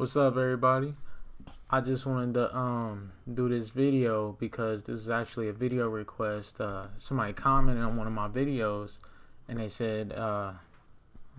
What's up, everybody? I just wanted to do this video because this is actually a video request. Somebody commented on one of my videos and they said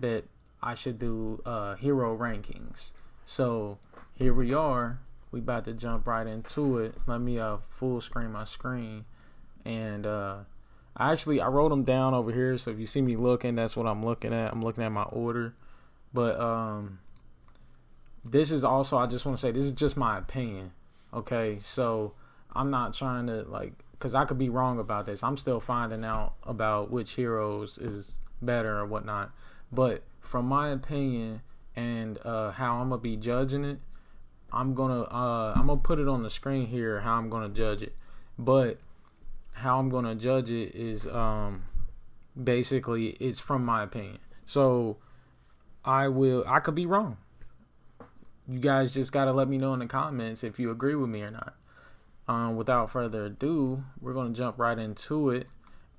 that I should do hero rankings. So here we are. We about to jump right into it. Let me full screen my screen, and I wrote them down over here. So if you see me looking, that's what I'm looking at. I'm looking at my order, but this is also, I just want to say, this is just my opinion. Okay, so I'm not trying to, because I could be wrong about this. I'm still finding out about which heroes is better or whatnot. But from my opinion and how I'm gonna be judging it, I'm gonna put it on the screen here how I'm gonna judge it. But how I'm gonna judge it is basically it's from my opinion. So I could be wrong. You guys just got to let me know in the comments if you agree with me or not. Without further ado, we're going to jump right into it.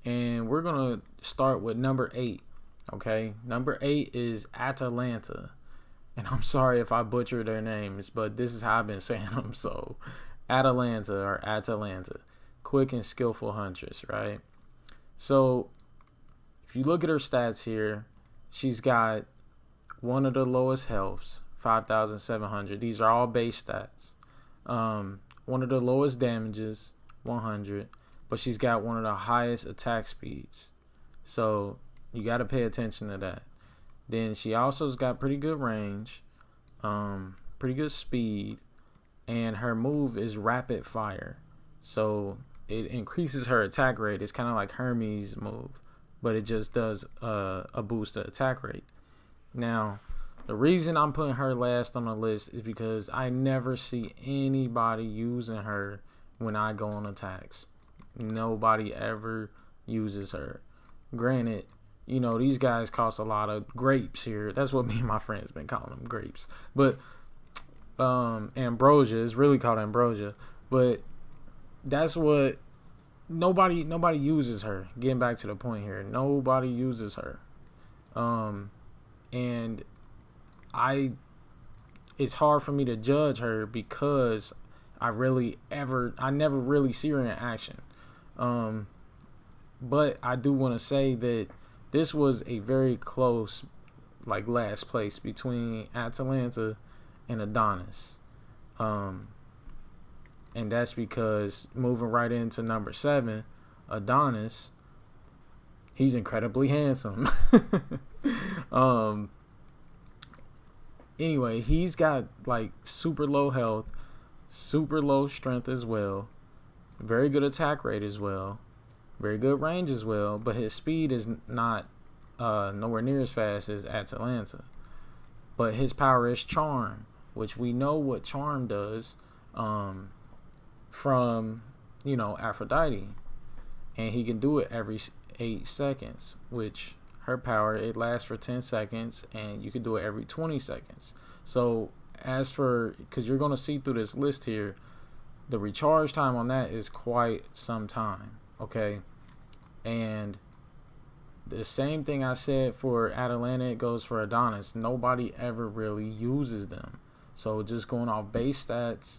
And we're going to start with number 8. Okay, number 8 is Atalanta. And I'm sorry if I butcher their names, but this is how I've been saying them. So, Atalanta. Quick and skillful huntress, right? So, if you look at her stats here, she's got one of the lowest healths. 5,700. These are all base stats. One of the lowest damages, 100, but she's got one of the highest attack speeds. So you got to pay attention to that. Then she also's got pretty good range, pretty good speed, and her move is rapid fire. So it increases her attack rate. It's kind of like Hermes' move, but it just does a boost to attack rate. Now, the reason I'm putting her last on the list is because I never see anybody using her when I go on attacks. Nobody ever uses her. Granted, you know, these guys cost a lot of grapes here. That's what me and my friends been calling them, grapes. But ambrosia is really called ambrosia. But that's what nobody uses her. Getting back to the point here, nobody uses her. And it's hard for me to judge her because I never really see her in action. But I do want to say that this was a very close, last place between Atalanta and Adonis. And that's because moving right into number 7, Adonis, he's incredibly handsome. Anyway, he's got super low health, super low strength as well, very good attack rate as well, very good range as well, but his speed is not nowhere near as fast as Atalanta. But his power is charm, which we know what charm does from, Aphrodite. And he can do it every 8 seconds, which her power, it lasts for 10 seconds, and you can do it every 20 seconds. So because you're going to see through this list here, the recharge time on that is quite some time, okay? And the same thing I said for Atalanta, it goes for Adonis. Nobody ever really uses them. So just going off base stats,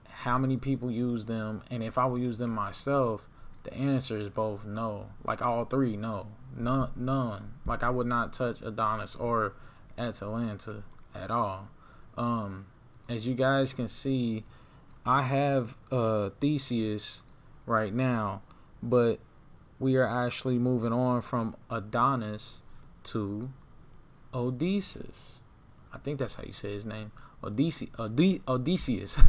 how many people use them, and if I would use them myself, the answer is both no. All three, no. None. I would not touch Adonis or Atalanta at all. As you guys can see, I have Theseus right now, but we are actually moving on from Adonis to Odysseus. I think that's how you say his name. Odysseus.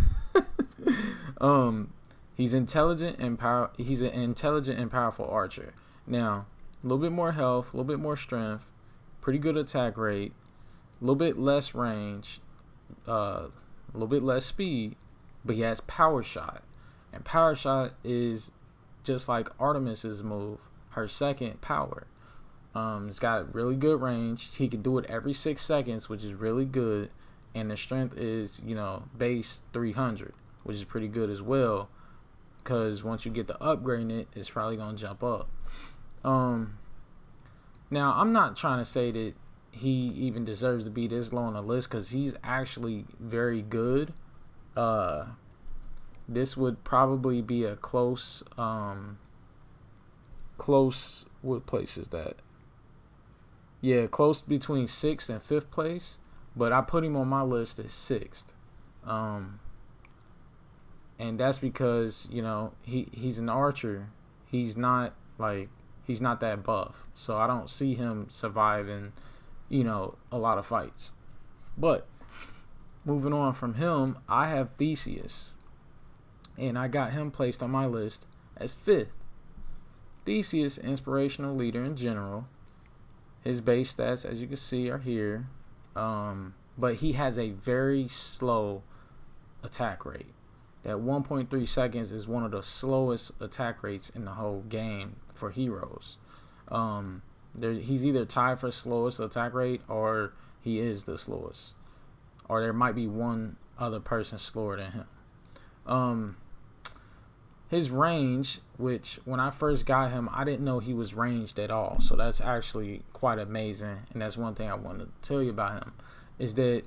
He's intelligent and He's an intelligent and powerful archer. Now, a little bit more health, a little bit more strength, pretty good attack rate, a little bit less range, a little bit less speed, but he has power shot. And power shot is just like Artemis's move, her second power. It's got really good range. He can do it every 6 seconds, which is really good. And the strength is, base 300, which is pretty good as well. Because once you get to upgrading it, it's probably going to jump up. Now, I'm not trying to say that he even deserves to be this low on the list because he's actually very good. This would probably be a close. What place is that? Yeah, close between 6th and 5th place. But I put him on my list as 6th. And that's because, he's an archer. He's not that buff. So I don't see him surviving, a lot of fights. But moving on from him, I have Theseus. And I got him placed on my list as 5th. Theseus, inspirational leader in general. His base stats, as you can see, are here. But he has a very slow attack rate. That 1.3 seconds is one of the slowest attack rates in the whole game for heroes. He's either tied for slowest attack rate or he is the slowest. Or there might be one other person slower than him. His range, which when I first got him, I didn't know he was ranged at all. So that's actually quite amazing. And that's one thing I wanted to tell you about him. Is that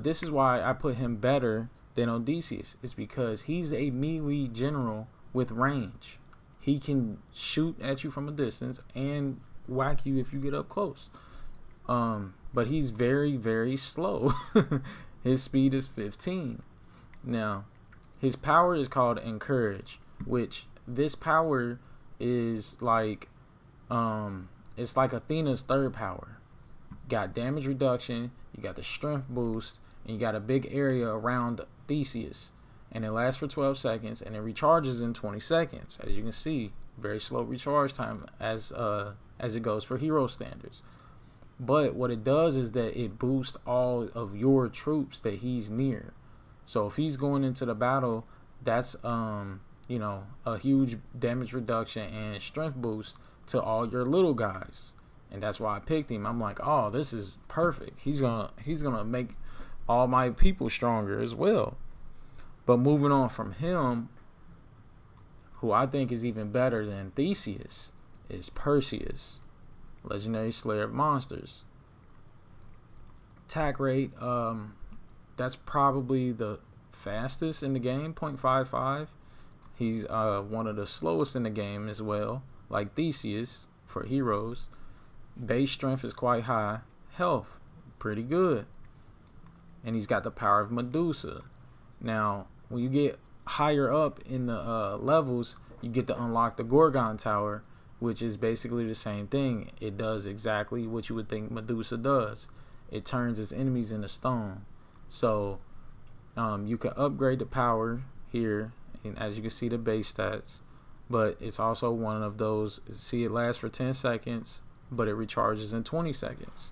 this is why I put him better than Odysseus. It's because he's a melee general with range. He can shoot at you from a distance and whack you if you get up close. But he's very, very slow. His speed is 15. Now, his power is called Encourage, which this power is like, it's like Athena's third power. Got damage reduction, you got the strength boost, and you got a big area around Theseus. And it lasts for 12 seconds, and it recharges in 20 seconds. As you can see, very slow recharge time as it goes for hero standards. But what it does is that it boosts all of your troops that he's near. So if he's going into the battle, that's a huge damage reduction and strength boost to all your little guys. And that's why I picked him. I'm like, oh, this is perfect. He's gonna make all my people stronger as well. But moving on from him, who I think is even better than Theseus, is Perseus, legendary slayer of monsters. Attack rate, that's probably the fastest in the game, 0.55. He's one of the slowest in the game as well, like Theseus for heroes. Base strength is quite high. Health, pretty good. And he's got the power of Medusa. Now, when you get higher up in the levels, you get to unlock the Gorgon Tower, which is basically the same thing. It does exactly what you would think Medusa does. It turns its enemies into stone. So you can upgrade the power here, and as you can see the base stats, but it's also one of those, see, it lasts for 10 seconds, but it recharges in 20 seconds.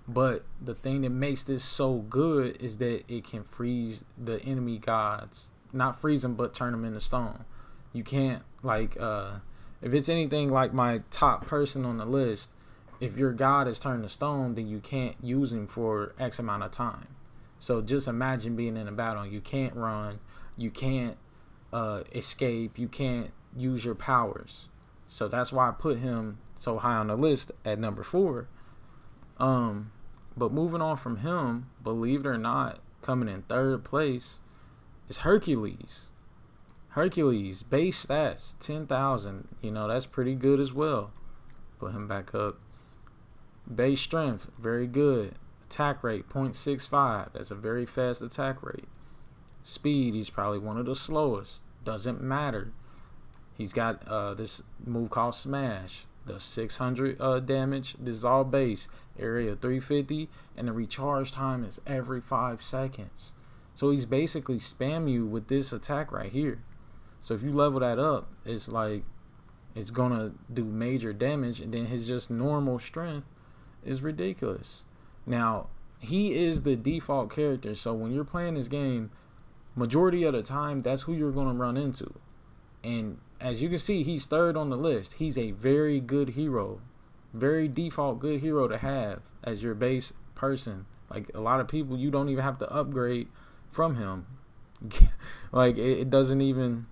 But the thing that makes this so good is that it can freeze the enemy gods. Not freeze them, but turn them into stone. You can't, if it's anything like my top person on the list, if your god is turned to stone, then you can't use him for X amount of time. So just imagine being in a battle. You can't run. You can't escape. You can't use your powers. So that's why I put him so high on the list at number 4. But moving on from him, believe it or not, coming in 3rd place is Hercules. Hercules, base stats, 10,000. That's pretty good as well. Put him back up. Base strength, very good. Attack rate, 0.65. That's a very fast attack rate. Speed, he's probably one of the slowest. Doesn't matter. He's got this move called Smash. Does 600 damage. This is all base. Area 350. And the recharge time is every 5 seconds. So he's basically spam you with this attack right here. So if you level that up, it's like it's going to do major damage. And then his just normal strength is ridiculous. Now, he is the default character, so when you're playing this game, majority of the time, that's who you're going to run into. And as you can see, he's 3rd on the list. He's a very good hero. Very default good hero to have as your base person. Like, a lot of people, you don't even have to upgrade from him. It doesn't even,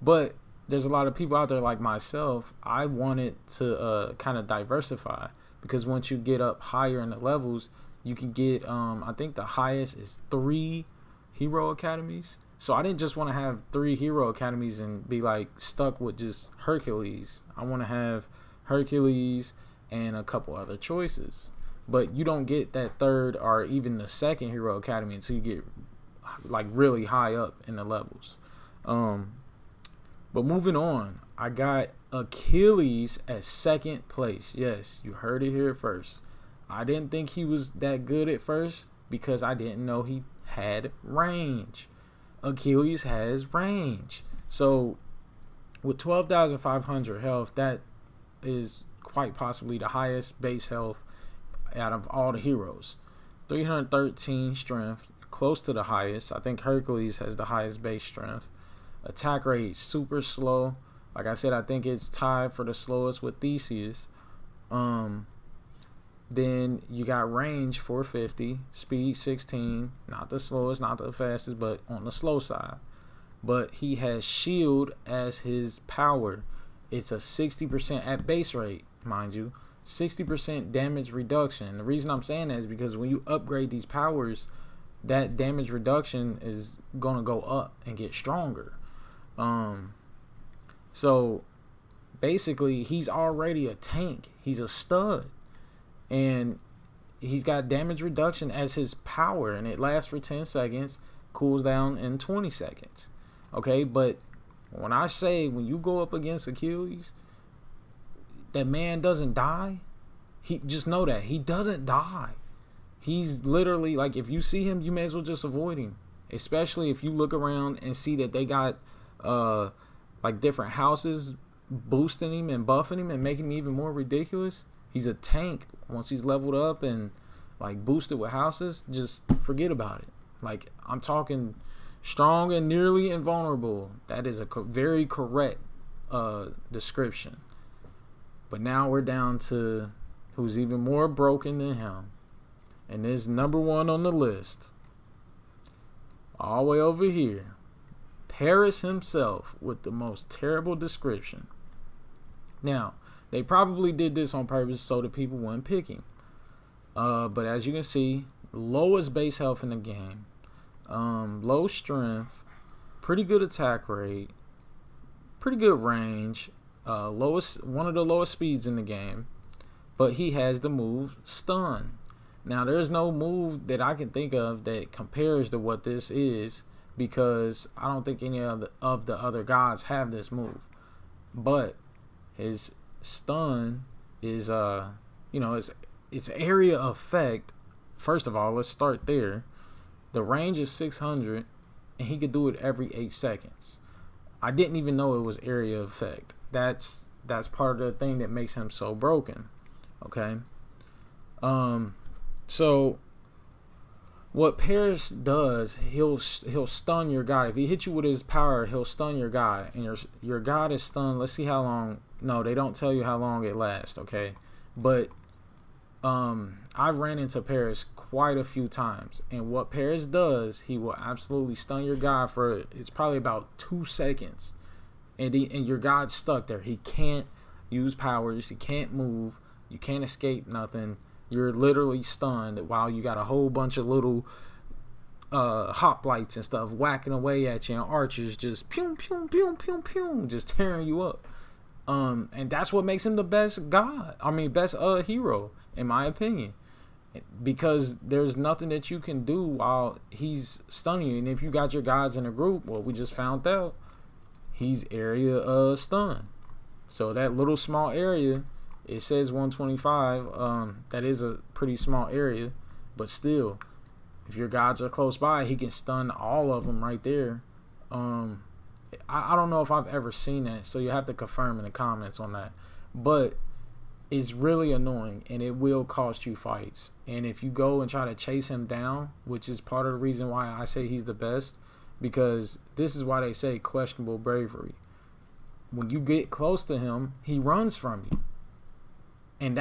But there's a lot of people out there like myself. I wanted to kind of diversify. because once you get up higher in the levels, you can get I think the highest is 3 hero academies. So I didn't just want to have 3 hero academies and be like stuck with just Hercules. I want to have Hercules and a couple other choices. But you don't get that 3rd or even the 2nd hero academy until you get like really high up in the levels. But moving on, I got Achilles at 2nd place. Yes, you heard it here first. I didn't think he was that good at first because I didn't know he had range. Achilles has range. So with 12,500 health, that is quite possibly the highest base health out of all the heroes. 313 strength, close to the highest. I think Hercules has the highest base strength. Attack rate, super slow. Like I said, I think it's tied for the slowest with Theseus. Then you got range 450, speed 16, not the slowest, not the fastest, but on the slow side. But he has shield as his power. It's a 60% at base rate, mind you, 60% damage reduction. The reason I'm saying that is because when you upgrade these powers, that damage reduction is gonna go up and get stronger. So basically he's already a tank. He's a stud. And he's got damage reduction as his power, and it lasts for 10 seconds, cools down in 20 seconds. Okay, but when I say when you go up against Achilles, that man doesn't die. He just know that he doesn't die. He's literally like, if you see him, you may as well just avoid him. Especially if you look around and see that they got like different houses boosting him and buffing him and making him even more ridiculous. He's a tank. Once he's leveled up and like boosted with houses, just forget about it. Like, I'm talking strong and nearly invulnerable. That is a very correct description. But now we're down to who's even more broken than him. And this number 1 on the list, all the way over here, Paris himself with the most terrible description. Now, they probably did this on purpose so that people wouldn't pick him. But as you can see, lowest base health in the game, low strength, pretty good attack rate, pretty good range, one of the lowest speeds in the game. But he has the move stun. Now, there's no move that I can think of that compares to what this is, because I don't think any of the other gods have this move. But his stun is it's area effect. First of all, let's start there. The range is 600 and he could do it every 8 seconds. I didn't even know it was area effect. That's part of the thing that makes him so broken. Okay. So what Paris does, he'll stun your guy. If he hits you with his power, he'll stun your guy, and your god is stunned. Let's see how long. No, they don't tell you how long it lasts. Okay, but I've ran into Paris quite a few times, and what Paris does, he will absolutely stun your guy for, it's probably about 2 seconds, and your god's stuck there. He can't use powers. He can't move. You can't escape nothing. You're literally stunned while you got a whole bunch of little hoplites and stuff whacking away at you, and archers just pew pew pew pew pew, just tearing you up. And that's what makes him the best hero, in my opinion, because there's nothing that you can do while he's stunning you. And if you got your guys in a group, well, we just found out he's area stun. So that little small area, it says 125. That is a pretty small area, but still, if your guys are close by, he can stun all of them right there. I don't know if I've ever seen that, so you have to confirm in the comments on that. But it's really annoying, and it will cost you fights. And if you go and try to chase him down, which is part of the reason why I say he's the best, because this is why they say questionable bravery. When you get close to him, he runs from you. And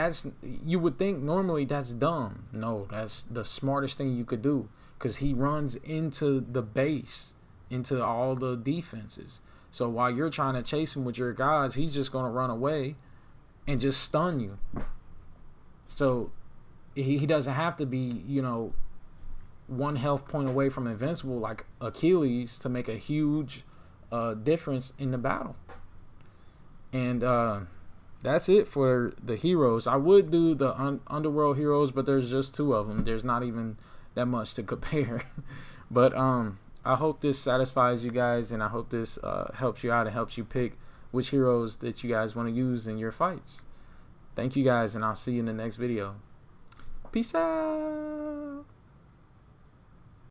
you would think normally that's dumb. No, that's the smartest thing you could do, because he runs into the base, into all the defenses. So while you're trying to chase him with your guys, he's just going to run away and just stun you. So he doesn't have to be, you know, 1 health point away from invincible like Achilles to make a huge difference in the battle. And that's it for the heroes. I would do the underworld heroes, but there's just 2 of them. There's not even that much to compare. But I hope this satisfies you guys, and I hope this helps you out and helps you pick which heroes that you guys want to use in your fights. Thank you guys, and I'll see you in the next video. Peace out.